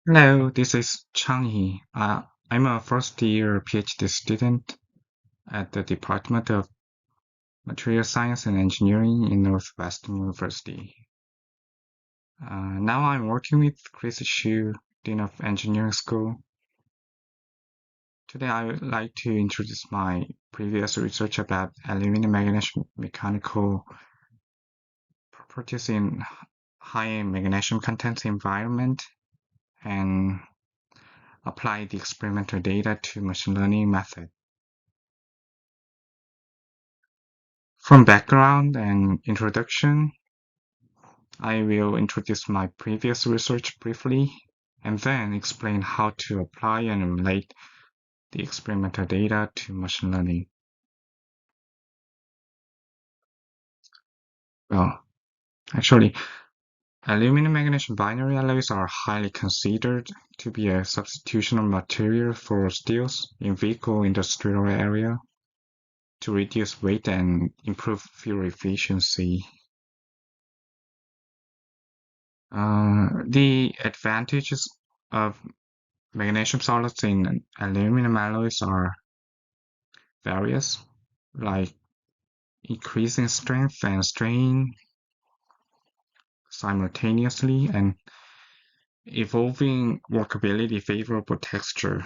Hello, this is Changhi. I'm a first year PhD student at the Department of Material Science and Engineering in Northwestern University. Now I'm working with Chris Xu, Dean of Engineering School. Today I would like to introduce my previous research about aluminum magnesium mechanical properties in high magnesium content environment and apply the experimental data to machine learning method. From background and introduction, I will introduce my previous research briefly and then explain how to apply and relate the experimental data to machine learning. Well, actually, aluminum magnesium binary alloys are highly considered to be a substitutional material for steels in vehicle industrial area to reduce weight and improve fuel efficiency. The advantages of magnesium solids in aluminum alloys are various, like increasing strength and strain simultaneously and evolving workability favorable texture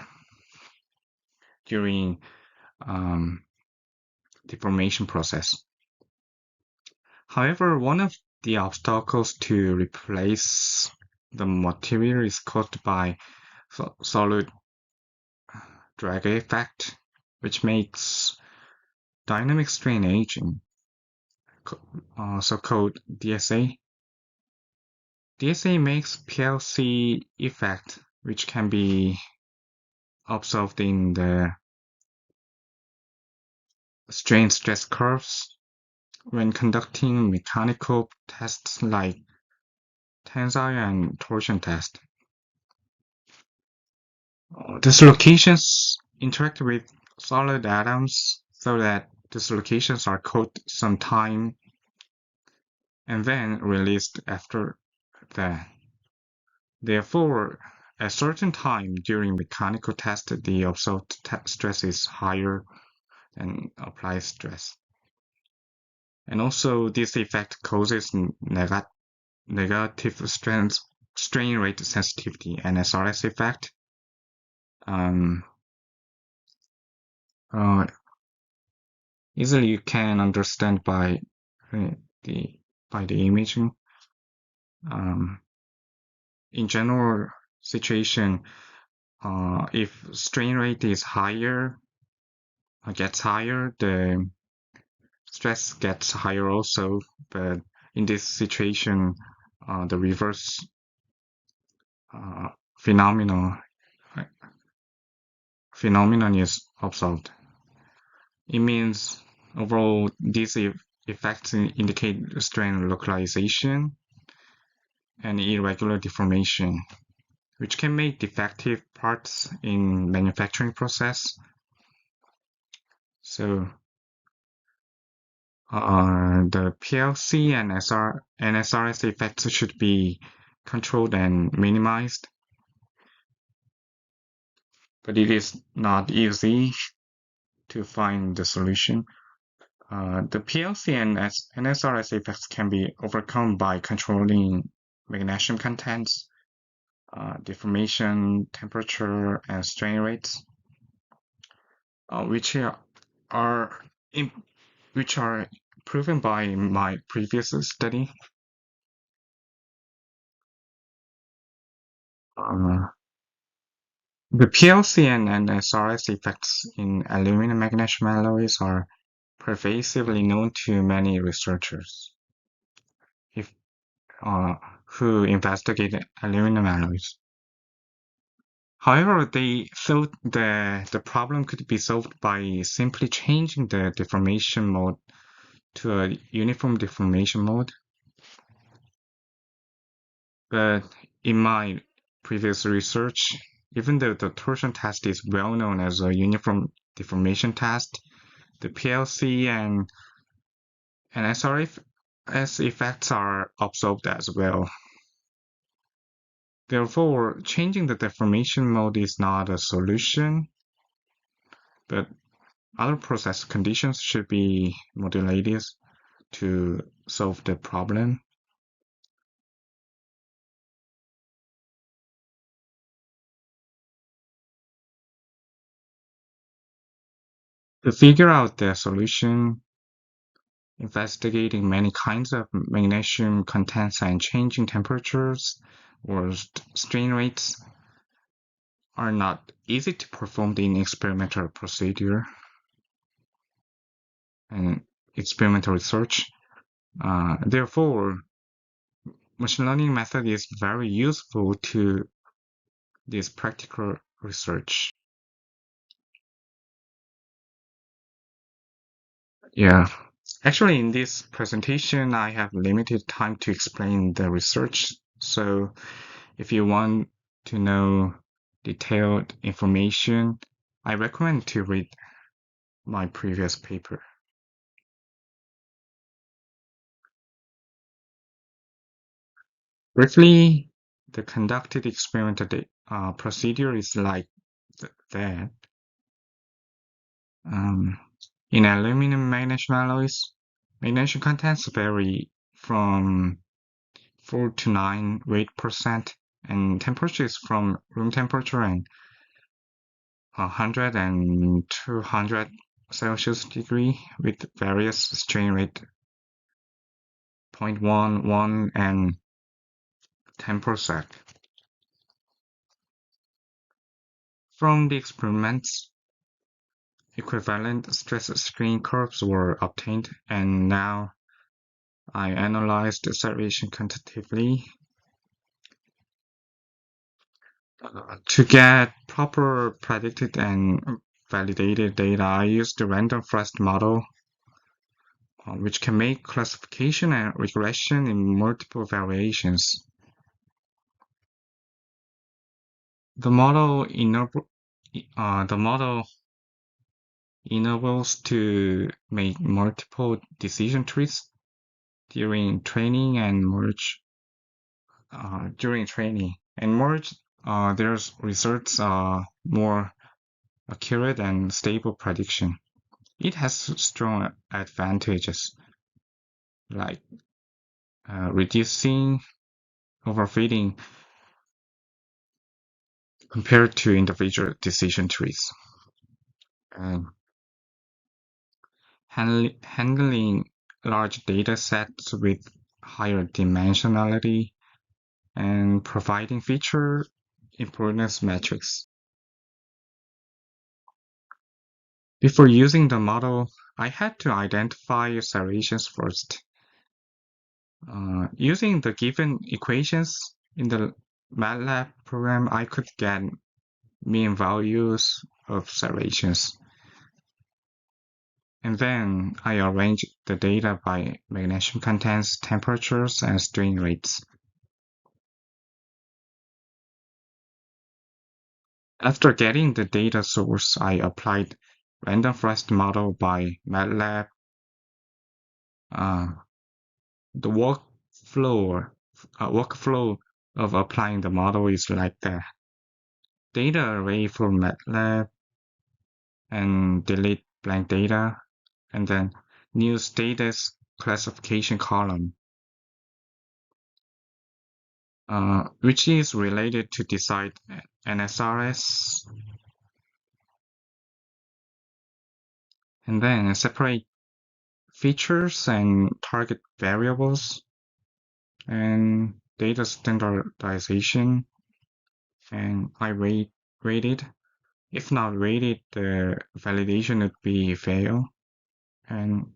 during um, deformation process. However, one of the obstacles to replace the material is caused by solid drag effect, which makes dynamic strain aging, so-called DSA. DSA makes PLC effect, which can be observed in the strain stress curves when conducting mechanical tests like tensile and torsion test. Dislocations interact with solid atoms so that dislocations are caught some time and then released after that. Therefore, at a certain time during mechanical test, the observed stress is higher than applied stress. And also, this effect causes negative strain rate sensitivity, NSRS effect. Um, uh, Easily you can understand uh, the the imaging. Um, in general situation, if strain rate is higher, gets higher, the stress gets higher also. But in this situation, the reverse uh, phenomenon phenomenon is observed. It means overall these effects indicate strain localization and irregular deformation, which can make defective parts in manufacturing process. So the PLC and SRS effects should be controlled and minimized, but it is not easy to find the solution. The PLC and SRS effects can be overcome by controlling magnesium contents, deformation, temperature, and strain rates, which are in, which are proven by my previous study. Uh, the PLC and SRS effects in aluminum magnesium alloys are pervasively known to many researchers if, who investigate aluminum alloys. However, they thought the problem could be solved by simply changing the deformation mode to a uniform deformation mode. But in my previous research, even though the torsion test is well known as a uniform deformation test, the PLC and SRS effects are observed as well. Therefore, changing the deformation mode is not a solution, but other process conditions should be modulated to solve the problem. To figure out the solution, investigating many kinds of magnesium contents and changing temperatures or strain rates are not easy to perform in experimental procedure and experimental research. Therefore, machine learning method is very useful to this practical research. Yeah. Actually, in this presentation, I have limited time to explain the research. So if you want to know detailed information, I recommend to read my previous paper. Briefly, the conducted experimental procedure is like that. Um, in aluminum magnesium alloys, magnesium contents vary from 4 to 9 weight%, and temperatures from room temperature and 100 and 200 Celsius degree with various strain rate 0.1, 1, and 10%. From the experiments, equivalent stress strain curves were obtained, and now I analyzed the observation quantitatively. To get proper predicted and validated data, I used the random forest model, which can make classification and regression in multiple variations. The model enables to make multiple decision trees during training and merge during training and merge. Their results are more accurate and stable prediction. It has strong advantages like reducing overfitting compared to individual decision trees. And handling large data sets with higher dimensionality and providing feature importance metrics. Before using the model, I had to identify observations first. Using the given equations in the MATLAB program, I could get mean values of observations. And then I arranged the data by magnesium contents, temperatures, and strain rates. After getting the data source, I applied random forest model by MATLAB. The workflow of applying the model is like that. Data array from MATLAB and delete blank data, and then new status classification column, which is related to decide NSRS, and then separate features and target variables, and data standardization, and I rated. If not rated, the validation would be fail, and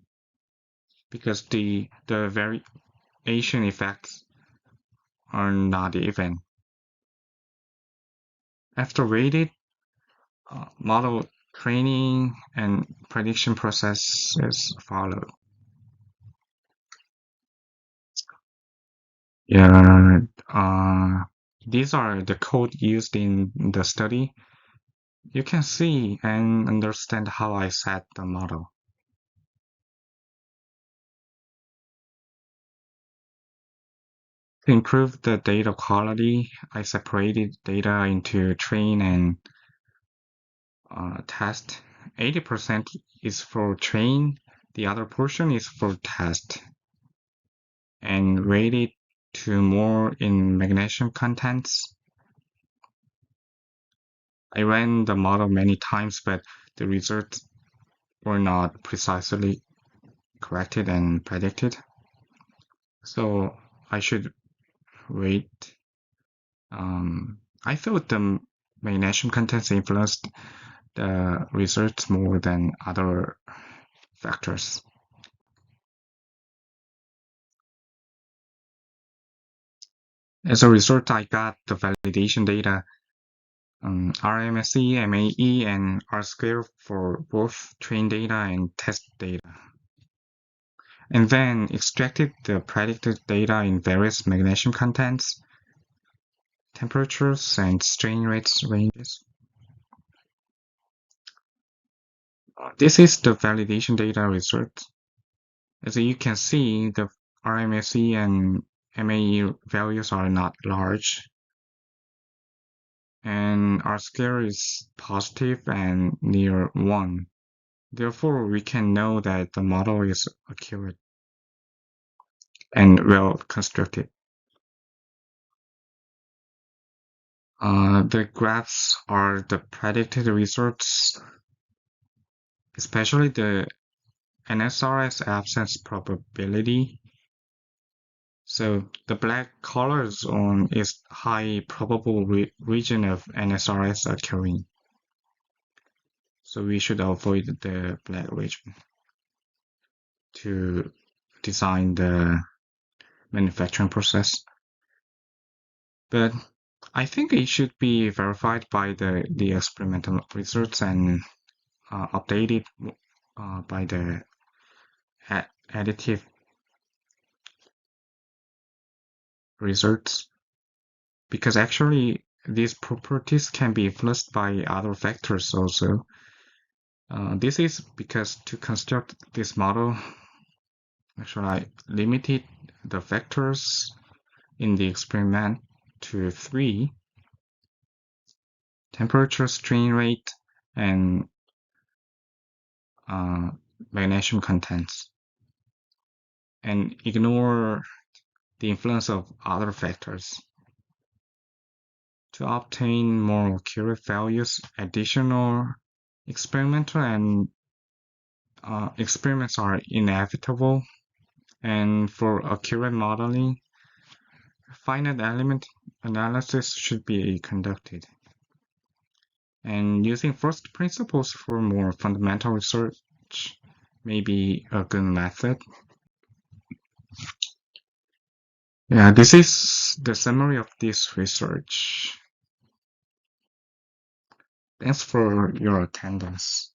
because the variation effects are not even. After rated, model training and prediction processes follow. Yeah, these are the code used in the study. You can see and understand how I set the model. To improve the data quality, I separated data into train and test. 80% is for train, the other portion is for test, and weighted to more in magnesium contents. I ran the model many times, but the results were not precisely corrected and predicted. So I should wait. I thought the magnesium contents influenced the results more than other factors. As a result, I got the validation data, RMSE, MAE, and R-square for both train data and test data, and then extracted the predicted data in various magnesium contents, temperatures, and strain rates ranges. This is the validation data result. As you can see, the RMSE and MAE values are not large, and R-square is positive and near 1. Therefore, we can know that the model is accurate and well constructed. The graphs are the predicted results, especially the NSRS absence probability. So the black color zone is high probable region of NSRS occurring. So we should avoid the black region to design the manufacturing process. But I think it should be verified by the experimental results and updated by the additive results, because actually these properties can be influenced by other factors also. This is because to construct this model, actually I limited the factors in the experiment to 3: temperature, strain rate, and magnesium contents, and ignore the influence of other factors. To obtain more accurate values, additional experimental and experiments are inevitable, and for accurate modeling, finite element analysis should be conducted. And using first principles for more fundamental research may be a good method. Yeah, this is the summary of this research. Thanks for your attendance.